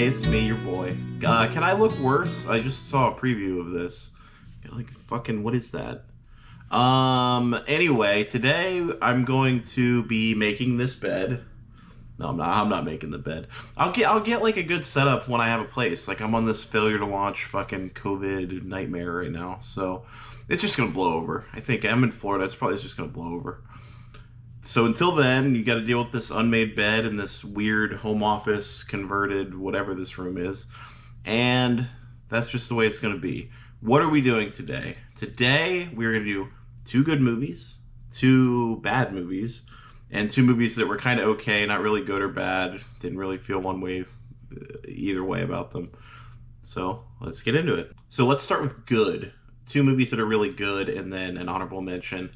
Hey, it's me, your boy. Can I look worse? I just saw a preview of this. Like, fucking, what is that? Anyway, today I'm going to be making this bed. No, I'm not. I'm not making the bed. I'll get like a good setup when I have a place. Like I'm on this failure to launch fucking COVID nightmare right now, so it's just gonna blow over. I think I'm in Florida. It's probably just gonna blow over. So until then, you got to deal with this unmade bed and this weird home office converted whatever this room is. And that's just the way it's going to be. What are we doing today? Today, we're going to do two good movies, two bad movies, and two movies that were kind of okay, not really good or bad. Didn't really feel one way, either way about them. So let's get into it. So let's start with good. Two movies that are really good, and then an honorable mention.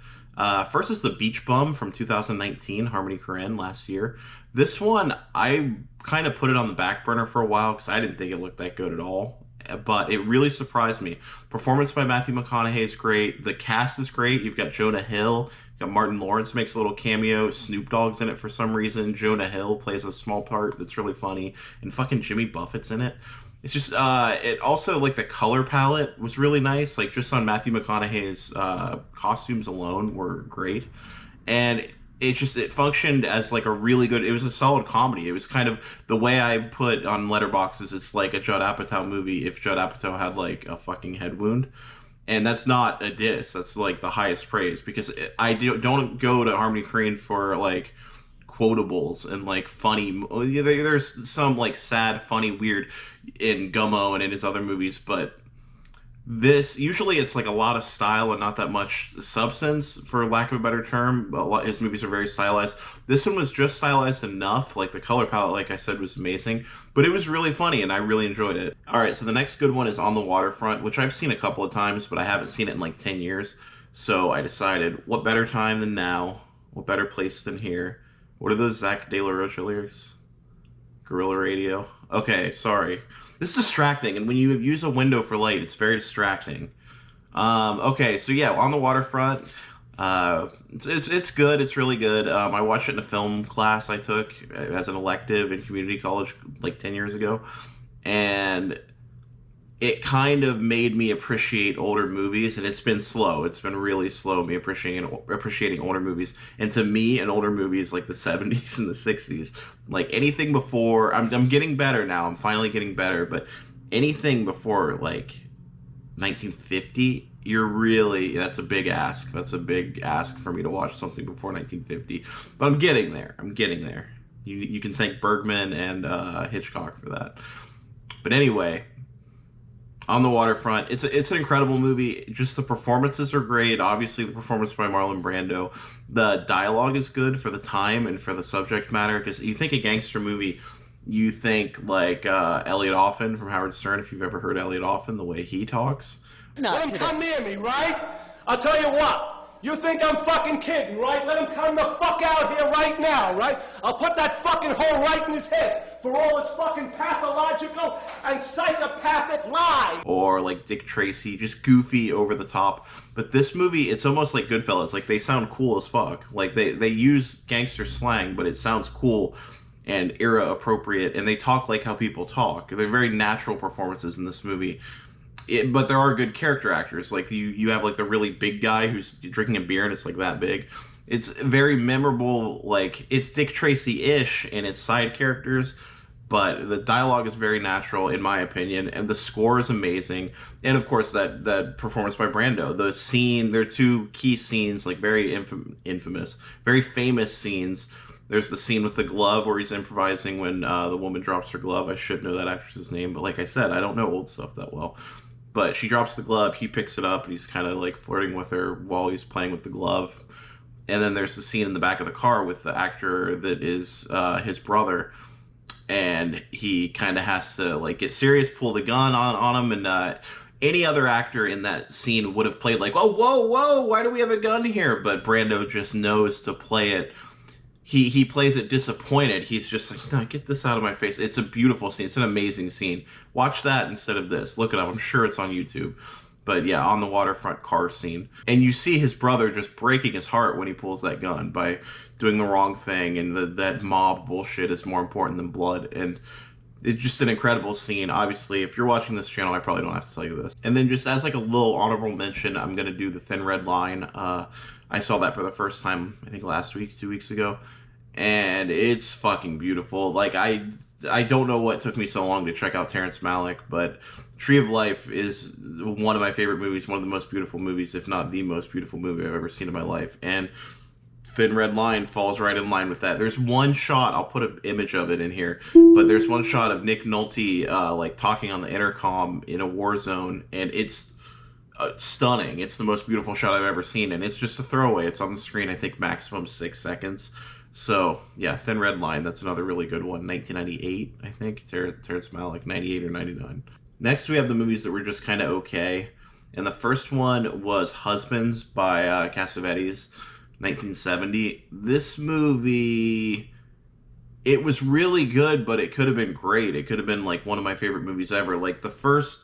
First is The Beach Bum from 2019, Harmony Korine last year. This one, I kind of put it on the back burner for a while because I didn't think it looked that good at all. But it really surprised me. Performance by Matthew McConaughey is great. The cast is great. You've got Jonah Hill. You've got Martin Lawrence makes a little cameo. Snoop Dogg's in it for some reason. Jonah Hill plays a small part that's really funny. And fucking Jimmy Buffett's in it. It's just it also like the color palette was really nice. Like just on Matthew McConaughey's costumes alone were great, and it functioned as like a really good. It was a solid comedy. It was kind of the way I put on Letterboxd. It's like a Judd Apatow movie if Judd Apatow had like a fucking head wound. And that's not a diss. That's like the highest praise because don't go to Harmony Korine for like quotables and like funny. There's some like sad, funny, weird in Gummo and in his other movies, but this usually it's like a lot of style and not that much substance, for lack of a better term. His movies are very stylized. This one was just stylized enough. Like the color palette, like I said, was amazing, but it was really funny and I really enjoyed it. All right, so the next good one is On the Waterfront, which I've seen a couple of times, but I haven't seen it in like 10 years. So I decided, what better time than now? What better place than here? What are those Zach De La Rocha lyrics? Gorilla Radio. Okay, sorry. This is distracting, and when you use a window for light, it's very distracting. Okay, so yeah, On the Waterfront. It's good. It's really good. I watched it in a film class I took as an elective in community college like 10 years ago, and it kind of made me appreciate older movies, and it's been slow. It's been really slow me appreciating older movies. And to me, an older movie is like the 70s and the 60s. Like anything before, I'm getting better now. I'm finally getting better, but anything before like 1950, that's a big ask. That's a big ask for me to watch something before 1950. But I'm getting there. I'm getting there. You can thank Bergman and Hitchcock for that. But anyway, On the Waterfront, it's an incredible movie. Just the performances are great. Obviously, the performance by Marlon Brando. The dialogue is good for the time and for the subject matter. Because you think a gangster movie, you think like Elliot Offen from Howard Stern. If you've ever heard Elliot Offen, the way he talks. Let him come near me, right? I'll tell you what. You think I'm fucking kidding, right? Let him come the fuck out here right now, right? I'll put that fucking hole right in his head for all his fucking pathological and psychopathic lies. Or like Dick Tracy, just goofy, over the top. But this movie, it's almost like Goodfellas. Like they sound cool as fuck. Like they use gangster slang, but it sounds cool and era appropriate. And they talk like how people talk. They're very natural performances in this movie. But there are good character actors. Like you have like the really big guy who's drinking a beer and it's like that big. It's very memorable. Like it's Dick Tracy-ish in its side characters, but the dialogue is very natural in my opinion, and the score is amazing. And of course that performance by Brando. The scene, there are two key scenes, like very infamous, very famous scenes. There's the scene with the glove where he's improvising when the woman drops her glove. I should know that actress's name, but like I said, I don't know old stuff that well. But she drops the glove, he picks it up, and he's kind of like flirting with her while he's playing with the glove. And then there's the scene in the back of the car with the actor that is his brother. And he kind of has to like get serious, pull the gun on him, and any other actor in that scene would have played like, oh, whoa, why do we have a gun here? But Brando just knows to play it. He plays it disappointed. He's just like, no, get this out of my face. It's a beautiful scene. It's an amazing scene. Watch that instead of this. Look it up. I'm sure it's on YouTube. But yeah, On the Waterfront car scene. And you see his brother just breaking his heart when he pulls that gun by doing the wrong thing. And that mob bullshit is more important than blood. And it's just an incredible scene. Obviously, if you're watching this channel, I probably don't have to tell you this. And then just as like a little honorable mention, I'm gonna do The Thin Red Line. I saw that for the first time, I think last week, 2 weeks ago, and it's fucking beautiful. Like I don't know what took me so long to check out Terrence Malick, but Tree of Life is one of my favorite movies, one of the most beautiful movies, if not the most beautiful movie I've ever seen in my life. And Thin Red Line falls right in line with that. There's one shot, I'll put an image of it in here, but there's one shot of Nick Nolte like talking on the intercom in a war zone, and it's stunning. It's the most beautiful shot I've ever seen, and it's just a throwaway. It's on the screen, I think, maximum 6 seconds. So, yeah, Thin Red Line, that's another really good one. 1998, I think, Terrence Malick, 98 or 99. Next, we have the movies that were just kind of okay, and the first one was Husbands by Cassavetes. 1970. This movie, it was really good, but it could have been great. It could have been like one of my favorite movies ever. Like the first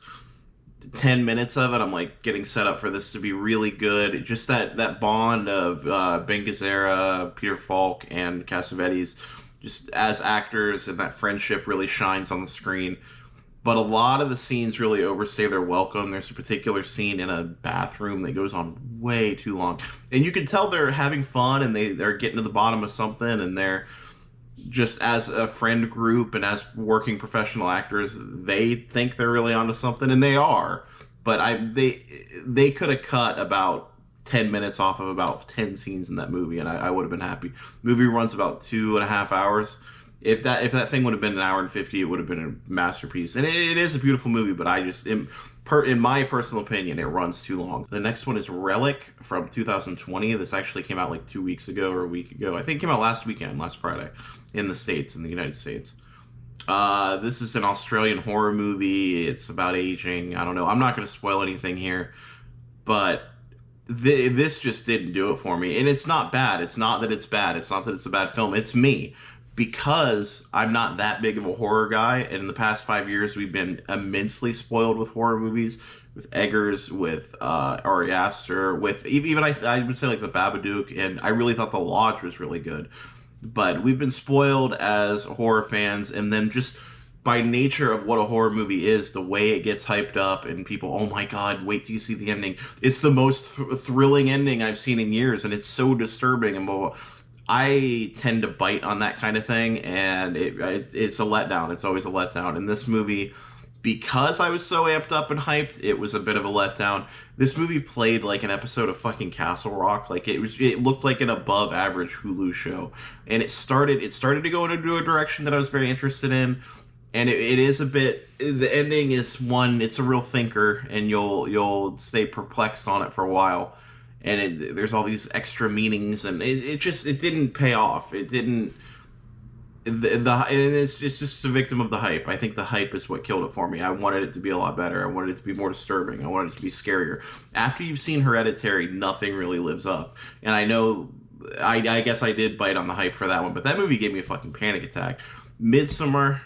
10 minutes of it, I'm like getting set up for this to be really good. Just that bond of Ben Gazzara, Peter Falk, and Cassavetes, just as actors, and that friendship really shines on the screen. But a lot of the scenes really overstay their welcome. There's a particular scene in a bathroom that goes on way too long. And you can tell they're having fun, and they're getting to the bottom of something, and they're just, as a friend group and as working professional actors, they think they're really onto something, and they are. But they could have cut about 10 minutes off of about 10 scenes in that movie, and I would have been happy. Movie runs about 2.5 hours. If that thing would have been 1 hour and 50, it would have been a masterpiece. And it is a beautiful movie, but in my personal opinion, it runs too long. The next one is Relic from 2020. This actually came out like 2 weeks ago or a week ago. I think it came out last Friday, in the United States. This is an Australian horror movie. It's about aging. I don't know. I'm not going to spoil anything here, but this just didn't do it for me. And it's not bad. It's not that it's bad. It's not that it's a bad film. It's me. Because I'm not that big of a horror guy, and in the past 5 years we've been immensely spoiled with horror movies, with Eggers, with Ari Aster, with even I would say like The Babadook, and I really thought The Lodge was really good. But we've been spoiled as horror fans, and then just by nature of what a horror movie is, the way it gets hyped up, and people, oh my god, wait till you see the ending. It's the most thrilling ending I've seen in years, and it's so disturbing, and blah, blah, blah. I tend to bite on that kind of thing, and it's a letdown. It's always a letdown. In this movie, because I was so amped up and hyped, it was a bit of a letdown. This movie played like an episode of fucking Castle Rock. Like it looked like an above average Hulu show, and it started to go into a direction that I was very interested in. And it is a bit. The ending is one. It's a real thinker, and you'll stay perplexed on it for a while. And there's all these extra meanings, and it didn't pay off. It didn't. It's just a victim of the hype. I think the hype is what killed it for me. I wanted it to be a lot better. I wanted it to be more disturbing. I wanted it to be scarier. After you've seen Hereditary, nothing really lives up. And I know, I guess I did bite on the hype for that one, but that movie gave me a fucking panic attack. Midsommar.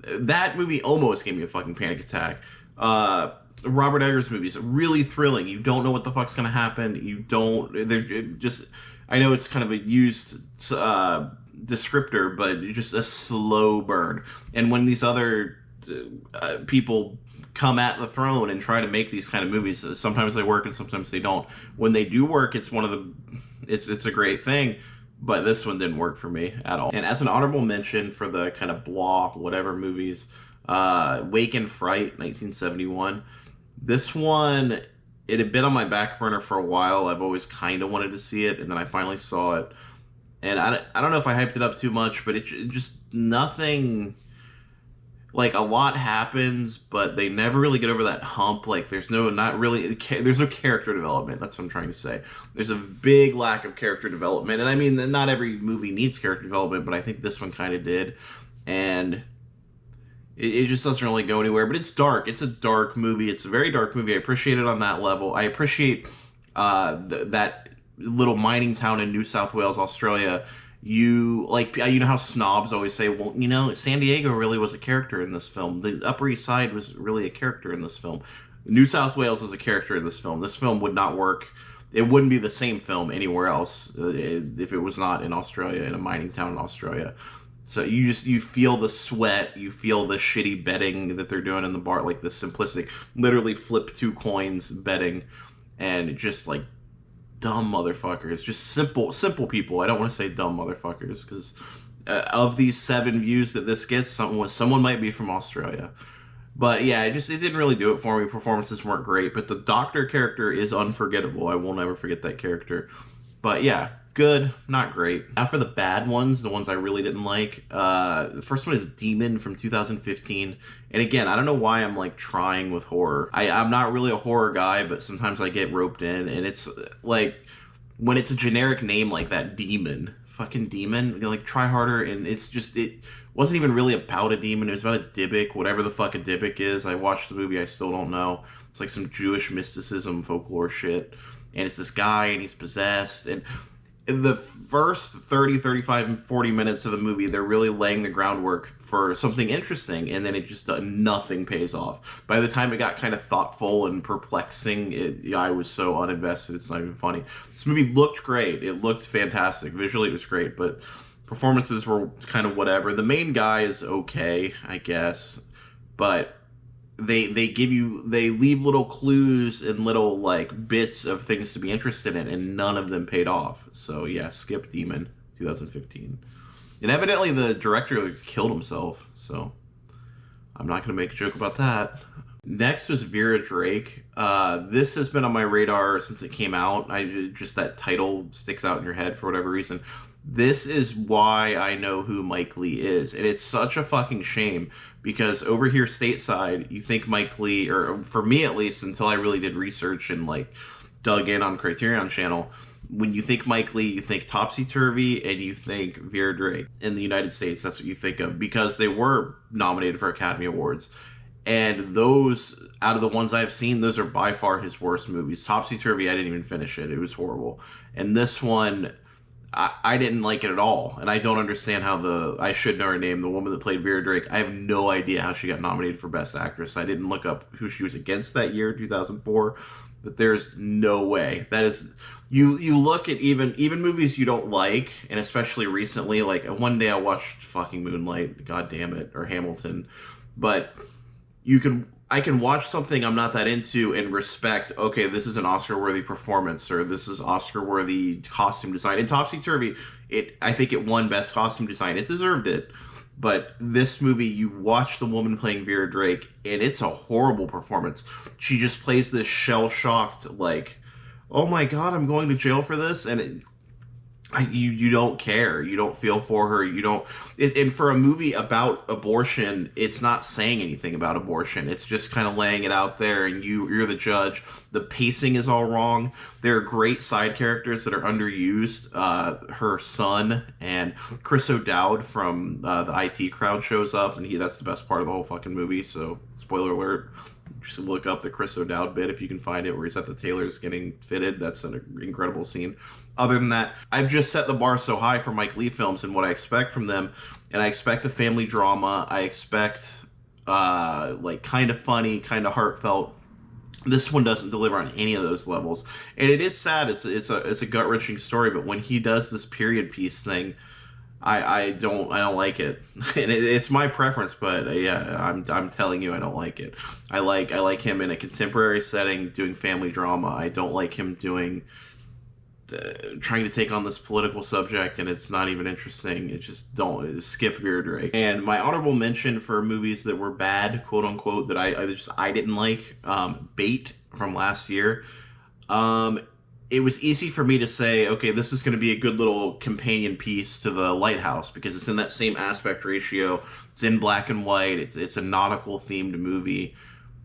That movie almost gave me a fucking panic attack. Robert Eggers movies, really thrilling. You don't know what the fuck's gonna happen. They're just, I know it's kind of a used descriptor, but just a slow burn. And when these other people come at the throne and try to make these kind of movies, sometimes they work and sometimes they don't. When they do work, it's it's a great thing. But this one didn't work for me at all. And as an honorable mention for the kind of blah whatever movies, Wake and Fright, 1971. This one, it had been on my back burner for a while. I've always kind of wanted to see it, and then I finally saw it. And I don't know if I hyped it up too much, but it just nothing. Like, a lot happens, but they never really get over that hump. Like, there's no character development. That's what I'm trying to say. There's a big lack of character development. And I mean, not every movie needs character development, but I think this one kind of did. And it just doesn't really go anywhere. But it's dark. It's a dark movie. It's a very dark movie. I appreciate it on that level. I appreciate that little mining town in New South Wales, Australia. You know how snobs always say, well, you know, San Diego really was a character in this film. The Upper East Side was really a character in this film. New South Wales is a character in this film. This film would not work. It wouldn't be the same film anywhere else if it was not in Australia, in a mining town in Australia. So you feel the sweat, you feel the shitty betting that they're doing in the bar, like the simplistic, literally flip 2 coins betting, and just like dumb motherfuckers, just simple people. I don't want to say dumb motherfuckers because of these 7 views that this gets, someone might be from Australia. But yeah, it didn't really do it for me. Performances weren't great, but the Doctor character is unforgettable. I will never forget that character. But yeah, good, not great. Now for the bad ones, the ones I really didn't like. The first one is Demon from 2015. And again, I don't know why I'm like trying with horror. I'm not really a horror guy, but sometimes I get roped in, and it's like when it's a generic name like that, Demon, fucking Demon, like try harder. And it wasn't even really about a demon. It was about a Dybbuk, whatever the fuck a Dybbuk is. I watched the movie, I still don't know. It's like some Jewish mysticism folklore shit. And it's this guy, and he's possessed. And in the first 30, 35, and 40 minutes of the movie, they're really laying the groundwork for something interesting, and then it just nothing pays off. By the time it got kind of thoughtful and perplexing, I was so uninvested, it's not even funny. This movie looked great. It looked fantastic. Visually, it was great, but performances were kind of whatever. The main guy is okay, I guess, but they leave little clues and little like bits of things to be interested in, and none of them paid off. So yeah, skip Demon 2015. And evidently the director killed himself, so I'm not gonna make a joke about that. Next was Vera Drake. This has been on my radar since it came out. Just that title sticks out in your head for whatever reason. This is why I know who Mike Leigh is, and it's such a fucking shame because over here stateside, you think Mike Leigh, or for me at least, until I really did research and like dug in on Criterion Channel, when you think Mike Leigh, you think Topsy Turvy and you think Vera Drake. In the United States, that's what you think of because they were nominated for Academy Awards. And those, out of the ones I've seen, those are by far his worst movies. Topsy Turvy, I didn't even finish it. It was horrible. And this one, I didn't like it at all, and I don't understand how I should know her name, the woman that played Vera Drake. I have no idea how she got nominated for Best Actress. I didn't look up who she was against that year, 2004, but there's no way. That is, you look at even movies you don't like, and especially recently, like one day I watched fucking Moonlight, god damn it, or Hamilton, but I can watch something I'm not that into and respect, okay, this is an Oscar-worthy performance, or this is Oscar-worthy costume design. In Topsy Turvy, I think it won Best Costume Design. It deserved it. But this movie, you watch the woman playing Vera Drake, and it's a horrible performance. She just plays this shell-shocked, like, oh my god, I'm going to jail for this? And you don't care. You don't feel for her. You don't. And for a movie about abortion, it's not saying anything about abortion. It's just kind of laying it out there, and you're the judge. The pacing is all wrong. There are great side characters that are underused. Her son and Chris O'Dowd from the IT Crowd shows up, and that's the best part of the whole fucking movie. So, spoiler alert. Just look up the Chris O'Dowd bit if you can find it, where he's at the tailors getting fitted. That's an incredible scene. Other than that, I've just set the bar so high for Mike Leigh films and what I expect from them, and I expect a family drama. I expect like kind of funny, kind of heartfelt. This one doesn't deliver on any of those levels, and it is sad. It's a gut-wrenching story, but when he does this period piece thing, I don't like it, and it's my preference, but yeah, I'm telling you, I don't like it. I like him in a contemporary setting doing family drama. I don't like him doing trying to take on this political subject, and it's not even interesting. It just skip Vera Drake. And my honorable mention for movies that were bad, quote unquote, that I didn't like, Bait from last year. It was easy for me to say, okay, this is going to be a good little companion piece to The Lighthouse because it's in that same aspect ratio. It's in black and white. It's a nautical themed movie.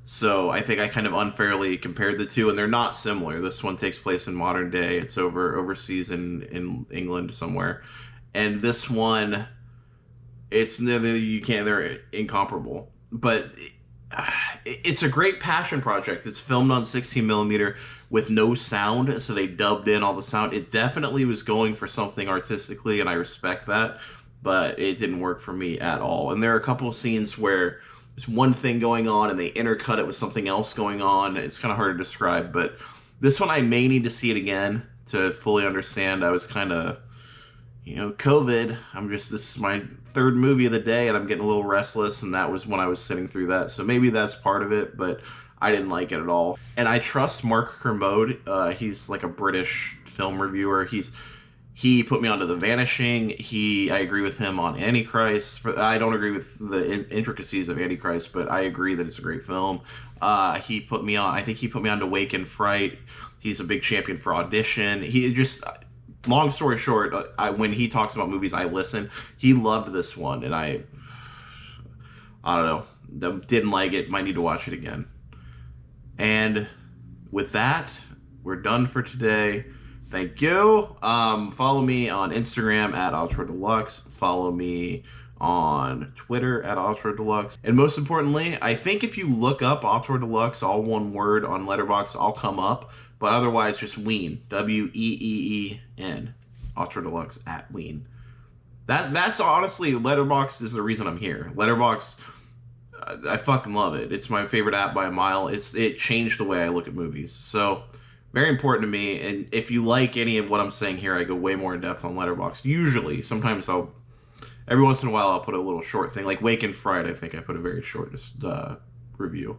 So I think I kind of unfairly compared the two, and they're not similar. This one takes place in modern day. It's overseas in England somewhere. And this one, they're incomparable. But it's a great passion project. It's filmed on 16 millimeter with no sound, so they dubbed in all the sound. It definitely was going for something artistically, and I respect that, but it didn't work for me at all. And there are a couple of scenes where there's one thing going on and they intercut it with something else going on. It's kind of hard to describe, but this one I may need to see it again to fully understand. I was kind of, COVID. This is my third movie of the day, and I'm getting a little restless, and that was when I was sitting through that. So maybe that's part of it, but I didn't like it at all. And I trust Mark Kermode. He's like a British film reviewer. He put me onto The Vanishing. I agree with him on Antichrist. I don't agree with the intricacies of Antichrist, but I agree that it's a great film. He put me on. I think he put me on to Wake and Fright. He's a big champion for Audition. Long story short, when he talks about movies, I listen. He loved this one, and I don't know, didn't like it. Might need to watch it again. And with that, we're done for today. Thank you. Follow me on Instagram at Ultra Deluxe. Follow me on Twitter at Ultra Deluxe. And most importantly, I think if you look up Ultra Deluxe, all one word, on Letterboxd, I'll come up. But otherwise, just Ween. WEEEN. Ultra Deluxe at Ween. That's honestly, Letterboxd is the reason I'm here. Letterboxd, I fucking love it. It's my favorite app by a mile. It changed the way I look at movies. So, very important to me. And if you like any of what I'm saying here, I go way more in depth on Letterboxd. Usually, sometimes every once in a while, I'll put a little short thing. Like Wake and Fright, I think I put a very short review.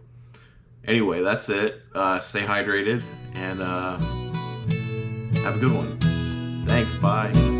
Anyway, that's it. Stay hydrated and have a good one. Thanks. Bye.